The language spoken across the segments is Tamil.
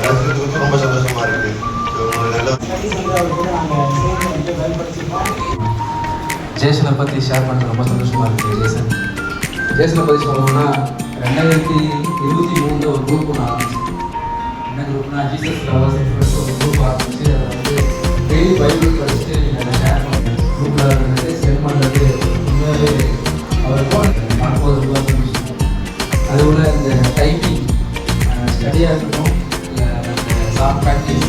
கிடைச்சதுக்கு ரொம்ப சந்தோஷமா இருக்கு. ஜேசனை பற்றி ஷேர் பண்ண ரொம்ப சந்தோஷமாக இருக்குது. ஜேசனை பற்றி சொல்லணும்னா 2023 ஒரு குரூப் நான் ஆரம்பிச்சேன். என்ன குரூப்னா ஜீசஸ் லவர்ஸ் ஒரு குரூப் ஆரம்பிச்சு அதை வந்து டெய்லி பைபிள் படிச்சுட்டு அதை ஷேர் பண்ணேன். குரூப்பில் இருந்தது சென்ட் பண்ணுறது உண்மையாகவே அவர் பார்க்கும்போது ரொம்ப சந்தோஷம். அதுபோல் இந்த டைப்பிங் ஸ்டடியாக இருக்கட்டும் இல்லை சாஃப்ட் ப்ராக்டிஸ்.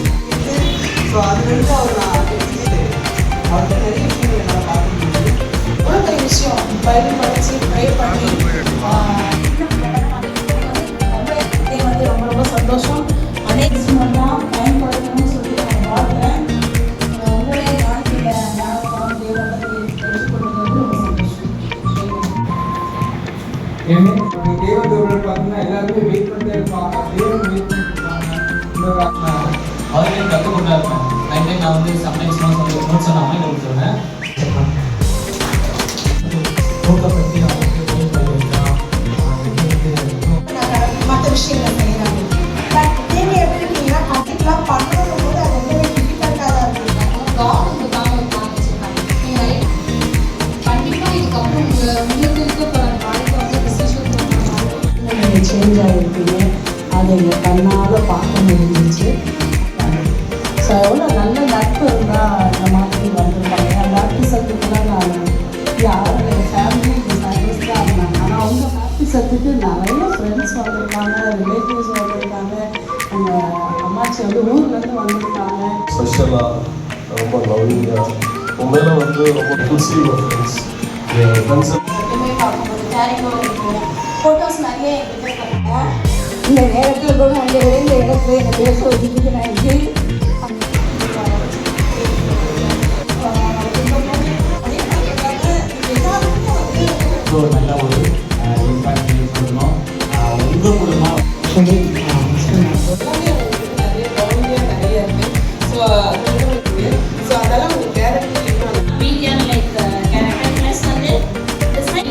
ஸோ அது வந்து அவர்கிட்ட நிறைய விஷயங்கள் என்னால் பார்க்க முடியுது. எவ்வளோ பெரிய விஷயம் பைபிள் படித்து ப்ரே பண்ணி வந்து ரொம்ப ரொம்ப சந்தோஷம். அநேக விஷயம்லாம் பயன்படுத்தணும்னு சொல்லி நான் வாழ்கிறேன். உங்களே வாழ்க்கையில் ஞாபகம் தேவனை தெரிஞ்சுக்கொள்வது வந்து ரொம்ப சந்தோஷம். தேவதூர்கள் பார்த்தீங்கன்னா எல்லாருமே வெயிட் பண்ணிட்டே இருப்பாங்க. தேவன் வெயிட் பண்ணிருப்பாங்க. அவரையும் கற்றுக்கொண்டா இருப்பேன். நான் வந்து சம்டைம்ஸ் நோட்ஸ் நான் மைண்ட் கொடுத்துருவேன். நோட்டை பற்றி மற்ற விஷயங்கள் செய்கிறாங்க. பட் நீங்கள் எப்படி இருக்கீங்கன்னா பர்டிகுலராக பண்ணணும் போது அது ரொம்பவே டிஃபிகல்ட்டாக தான் இருக்குங்க. கவர்மெண்ட்டுக்காக ஒரு பிளான் வச்சுருக்காங்க. நீங்கள் கண்டிப்பாக இதுக்கப்புறம் உங்களுக்கு இருக்க போகிற வாழ்க்கை வந்து டிசிஷன் நீங்கள் சேஞ்ச் ஆகிருப்பீங்க. அதை எங்கள் கண்ணால் பார்க்க முடிஞ்சிச்சு. ஸோ எவ்வளோ நல்ல நட்பு இருந்தால் இந்த மாதிரி வந்திருப்பாங்க. என் பேப்டிசத்துக்குலாம் நான் யாரும் என் ஃபேமிலி சர்வீஸ் தான் இருந்தாங்க. ஆனால் அவங்க பேப்டிசத்துக்கு நிறைய ஃப்ரெண்ட்ஸ் வந்திருக்காங்க, ரிலேட்டிவ்ஸ் வந்திருக்காங்க, எங்கள் அம்மாச்சி வந்து ஊர்லேருந்து வந்திருக்காங்க. ஸ்பெஷலாக ரொம்ப லவ்லிங்காக உண்மையில வந்து ரொம்ப இன்க்ளூசிவ் ஃப்ரெண்ட்ஸ். ஃப்ரெண்ட்ஸ் எப்பவுமே பார்க்கும்போது கேரிங்காக இருக்கும். ஃபோட்டோஸ் நிறைய என்கிட்ட பண்ணுவேன். இந்த நேரத்தில் கூட அங்கே இந்த இடத்துல என்னை பேச வச்சுட்டு நான் இங்கே நல்ல ஒரு இம்பாக்ட் பண்ணணும். உங்கள் மூலமாக நிறைய இருக்குது. ஸோ அதெல்லாம் உங்களுக்கு direct We can like character plus வந்து design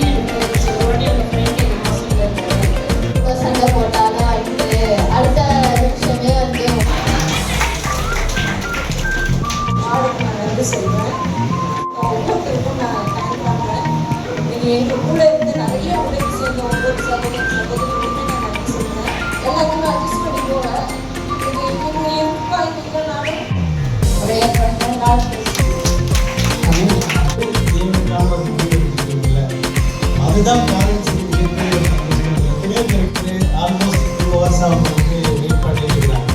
சண்டை போட்டாலும் அடுத்த நிமிஷமே வந்து ஆளுக்கு நான் நன்றி சொல்கிறேன். ஒவ்வொருத்தருக்கும் நான் தேங்க் பண்ணுறேன். நீங்கள் எங்கள் கூட இருந்து நிறைய உதவி செய்ய ஒவ்வொரு சகோதரிகளுமே நான் நன்றி சொல்கிறேன். எல்லாத்தையுமே அட்ஜஸ்ட் பண்ணி போகிறேன். நீங்கள் எப்போ இல்லைனாலும் ஒரே பண்ணுறேன். நாள் அதுதான் பேரண்ட்ஸ் எத்தனையோ பேருக்கு ஆல்மோஸ்ட் 2 hours அவங்களுக்கு வெயிட் பண்ணியிருக்கிறாங்க.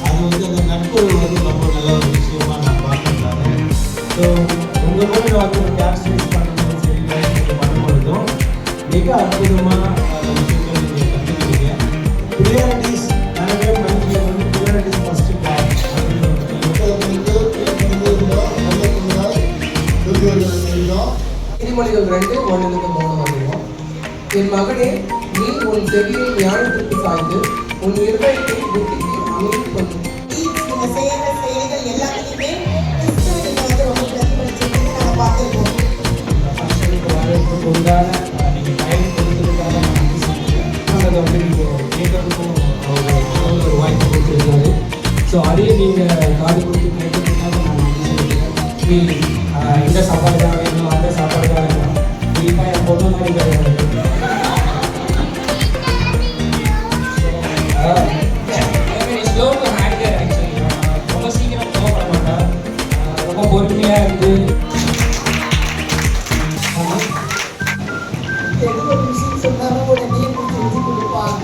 அது வந்து அந்த நட்புறவு வந்து ரொம்ப நல்ல ஒரு விஷயமா நான் பார்க்குறேன். ஸோ உங்கள் கூட வந்து ஒரு கேப்ஸ் யூஸ் பண்ணுறது சரி நீங்கள் பண்ணும்பொழுதும் மிக அற்புதமான விஷயங்கள் நீங்கள் கற்றுக்கிறீங்க. ப்ரியாரிட்டிஸ் நிறைய பேர் மைண்டில் வந்து ப்ரியாரிட்டிஸ் ஃபஸ்ட்டு நீதிமொழிகள் 2:1-3 வருகிறோம். என் மகனே, நீ உன் செவியை ஞானத்திற்கு சாய்ந்து உன் இருதயத்தை புத்திக்கு அமைதி கொண்டு. நீங்கள் செய்கிற செயல்கள் எல்லாத்தையுமே கிறிஸ்துவை நீங்கள் வந்து ரொம்ப பிரதிபலிச்சிருக்கீங்க. நாங்கள் பார்த்துருக்கோம். ஃபங்க்ஷனுக்கு வரதுக்கு உண்டான நீங்கள் டைம் கொடுத்ததுக்காக நான் நன்றி சொல்லிக்கிறேன். அதை வந்து நீங்கள் கேட்கறதுக்கும் ஒரு வாய்ப்பு கொடுத்துருக்காரு. ஸோ அதையும் நீங்கள் காது கொடுத்து கேட்கறதுக்காக நான் நன்றி சொல்லிக்கிறேன். இந்த சாப்பாடு தான் வேணும், அந்த சாப்பாடு தான் வேணும். கண்டிப்பாக என் பொண்ணு மாதிரி கிடையாது. ஸ்லோ டு ஹேண்டில் ஆக்சுவலி ரொம்ப சீக்கிரம் கோவப்பட மாட்டேன். ரொம்ப பொறுமையாக இருந்து எது ஒரு விஷயம் சொன்னாலும் உடனே செஞ்சு கொடுப்பாங்க.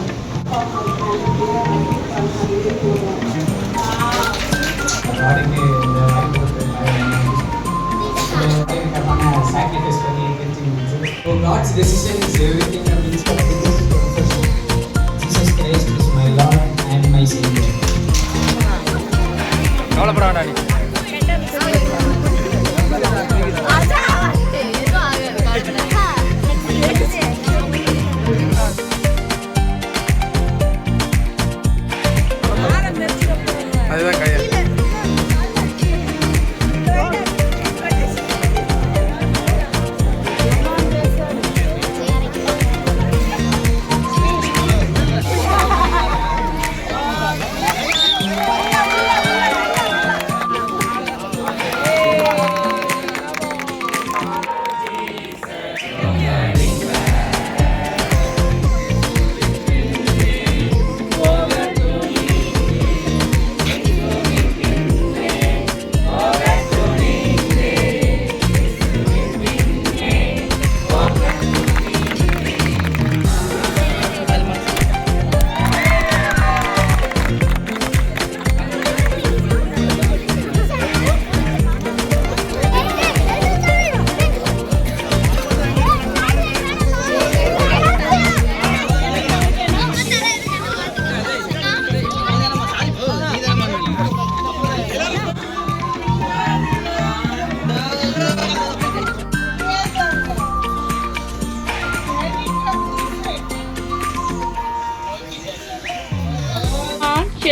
நாளைக்கு இந்த வாய்ப்பு சாக்ரிஃபைஸ் பண்ணி தெரிஞ்சுக்கிட்டு. So God's decision is everything and means of this profession. Jesus Christ is my Lord and my Savior. கவலைப்படாதா நீ. அதுதான் கையா.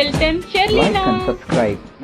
Hilton Sherlina. Like and subscribe.